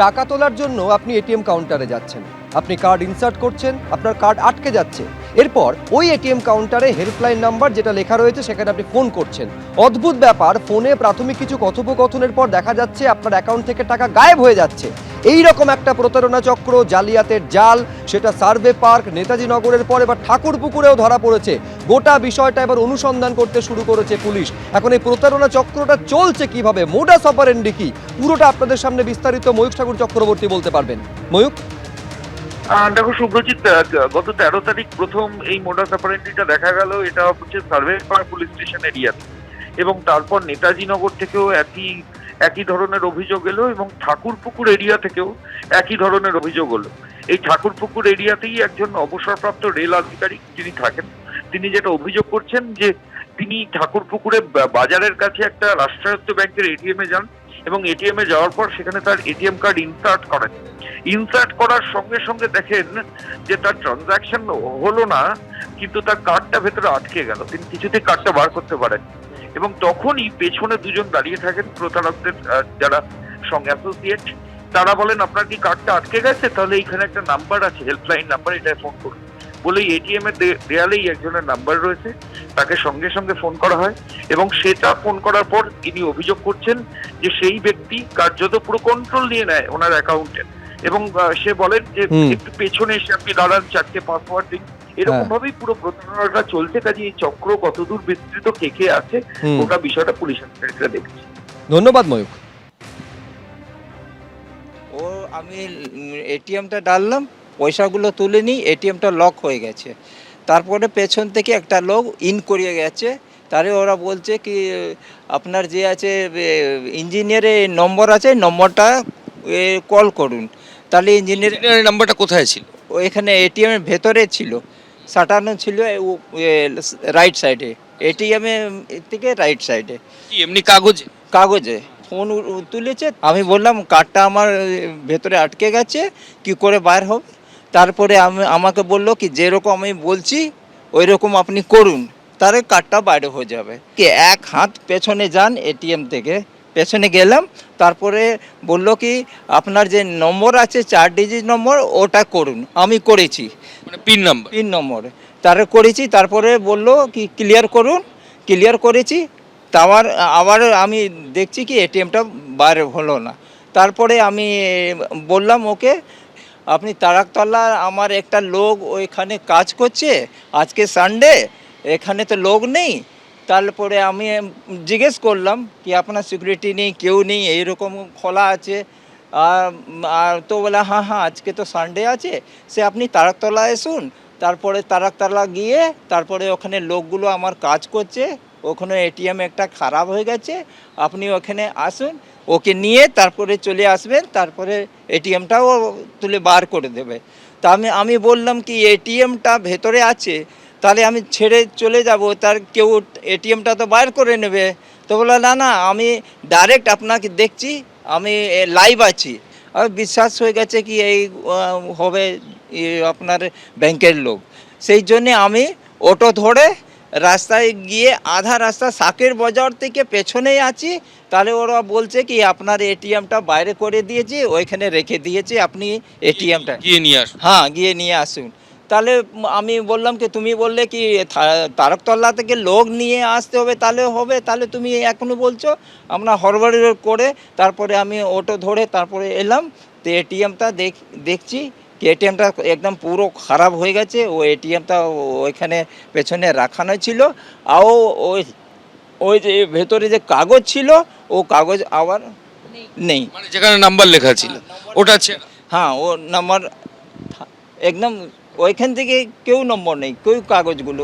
টাকা তোলার জন্য আপনি এটিএম কাউন্টারে যাচ্ছেন, আপনি কার্ড ইনসার্ট করছেন, আপনার কার্ড আটকে যাচ্ছে। এরপর ওই এটিএম কাউন্টারে হেল্পলাইন নাম্বার যেটা লেখা রয়েছে সেখানে আপনি ফোন করছেন। অদ্ভুত ব্যাপার, ফোনে প্রাথমিক কিছু কথোপকথনের পর দেখা যাচ্ছে আপনার অ্যাকাউন্ট থেকে টাকা গায়েব হয়ে যাচ্ছে। এই রকম একটা প্রতারণা চক্র, জালিয়াতের জাল, সেটা সার্ভে পার্ক, নেতাজি নগরের পর এবার ঠাকুরপুকুরেও ধরা পড়েছে। গোটা বিষয়টা এবার অনুসন্ধান করতে শুরু করেছে পুলিশ। এখন এই প্রতারণা চক্রটা চলছে কিভাবে, মোডাস অপারেন্ডি কি, পুরোটা আপনাদের সামনে বিস্তারিত ময়ূক ঠাকুর চক্রবর্তী বলতে পারবেন। ময়ূক। দেখো শুভ্রজিৎ, গত 13 তারিখ প্রথম এই মোডাস অপারেন্ডিটা দেখা গেল। এটা হচ্ছে সার্ভে পার্ক পুলিশ স্টেশন এরিয়াতে, এবং তারপর নেতাজি নগর থেকেও একই ধরনের অভিযোগ এলো, এবং ঠাকুরপুকুর এরিয়া থেকেও একই ধরনের অভিযোগ হলো। এই ঠাকুরপুকুর এরিয়াতেই একজন অবসরপ্রাপ্ত রেল আধিকারিক যিনি থাকেন, তিনি যেটা অভিযোগ করছেন যে তিনি ঠাকুরপুকুরে বাজারের কাছে একটা রাষ্ট্রায়ত্ত ব্যাংকের এটিএম এ যান, এবং এটিএম এ যাওয়ার পর সেখানে তার এটিএম কার্ড ইনসার্ট করেন। ইনসার্ট করার সঙ্গে সঙ্গে দেখেন যে তার ট্রানজাকশন হলো না, কিন্তু তার কার্ডটা ভেতরে আটকে গেল। তিনি কিছুতেই কার্ডটা বার করতে পারেন, এবং তখনই পেছনে দুজন দাঁড়িয়ে থাকেন প্রতারকদের যারা সঙ্গে অ্যাসোসিয়েট। তারা বলেন, আপনার কি কার্ডটা আটকে গেছে? তাহলে এইখানে একটা নাম্বার আছে, হেল্পলাইন নাম্বার, এটায় ফোন করুন। বলে এটিএম এর দেয়ালেই একজনের নাম্বার রয়েছে, তাকে সঙ্গে সঙ্গে ফোন করা হয়, এবং সেটা ফোন করার পর তিনি অভিযোগ করছেন যে সেই ব্যক্তি কার্যত পুরো কন্ট্রোল নিয়ে নেয় ওনার অ্যাকাউন্টের, এবং সে বলেন যে একটু পেছনে এসে আপনি দাঁড়ান, 4টে পাসওয়ার্ড দিন। এরকম ভাবেই পুরো প্রতারণাটা চলছে। কাজে এই চক্র কতদূর বিস্তৃত, কে আছে, ওটা বিষয়টা পুলিশ আধিকারিকরা দেখছে। ধন্যবাদ ময়ূক। আমি এটিএমটা ডাললাম, পয়সাগুলো তুলে নিই, এটিএমটা লক হয়ে গেছে। তারপরে পেছন থেকে একটা লোক ইন করিয়ে গেছে। তারে ওরা বলছে কি আপনার যে আছে ইঞ্জিনিয়ারের নম্বর আছে, নম্বরটা কল করুন। তাহলে ইঞ্জিনিয়ারের নাম্বারটা কোথায় ছিল? এখানে এটিএমের ভেতরে ছিল, সাটানো ছিল রাইট সাইডে, এটিএমের থেকে রাইট সাইডে। কি এমনি কাগজে ফোন তুলেছে। আমি বললাম কার্ডটা আমার ভেতরে আটকে গেছে, কি করে বাইর হবে? তারপরে আমাকে বললো কি যেরকম আমি বলছি ওই রকম আপনি করুন, তার কার্ডটা বাইরে হয়ে যাবে। কি এক হাত পেছনে যান, এটিএম থেকে পেছনে গেলাম, তারপরে বললো কি আপনার যে নম্বর আছে 4 ডিজিট নম্বর, ওটা করুন। আমি করেছি, মানে পিন নম্বর তারে করেছি। তারপরে বললো কি ক্লিয়ার করুন, ক্লিয়ার করেছি। আবার আমি দেখছি কি এটিএমটা বাইরে হলো না। তারপরে আমি বললাম ওকে, আপনি তারাকতলা, আমার একটা লোক ওইখানে কাজ করছে, আজকে সানডে, এখানে তো লোক নেই। তারপরে আমি জিজ্ঞেস করলাম কি আপনার সিকিউরিটি নেই, কেউ নেই, এইরকম খোলা আছে? আর তো বলে হ্যাঁ আজকে তো সানডে আছে, সে আপনি তারাকতলা এসুন। তারপরে তারাকতলা গিয়ে তারপরে ওখানে লোকগুলো আমার কাজ করছে, ওখানে এটিএম একটা খারাপ হয়ে গেছে, আপনি ওখানে আসুন, ওকে নিয়ে তারপরে চলে আসবেন, তারপরে এটিএমটাও তুলে বার করে দেবে। তা আমি বললাম কি এটিএমটা ভেতরে আছে, তাহলে আমি ছেড়ে চলে যাব, তার কেউ এটিএমটা তো বার করে নেবে। তো বললো না আমি ডাইরেক্ট আপনাকে দেখছি, আমি লাইভ আছি। আর বিশ্বাস হয়ে গেছে কি এই হবে আপনার ব্যাংকের লোক। সেই জন্যে আমি অটো ধরে রাস্তায় গিয়ে আধা রাস্তা শাকের বাজার থেকে পেছনেই আছি। তাহলে ওরা বলছে কি আপনার এটিএমটা বাইরে করে দিয়েছি, ওইখানে রেখে দিয়েছি, আপনি এটিএমটা গিয়ে নিয়ে আসুন। হ্যাঁ গিয়ে নিয়ে আসুন। তাহলে আমি বললাম কি তুমি বললে কি তারকতলা থেকে লোক নিয়ে আসতে হবে, তাহলে হবে, তাহলে তুমি এখনও বলছো। আমরা হড়বড় করে তারপরে আমি অটো ধরে তারপরে এলাম। তো এটিএমটা দেখছি কি এটিএমটা একদম পুরো খারাপ হয়ে গেছে। ও এটিএমটা ওইখানে পেছনে রাখানো ছিল, আর ওই যে ভেতরে যে কাগজ ছিল, ও কাগজ আবার নেই, মানে যেখানে নাম্বার লেখা ছিল ওটা আছে। হ্যাঁ ও নাম্বার একদম ওইখান থেকে কেউ নম্বর নেই, কেউ কাগজগুলো।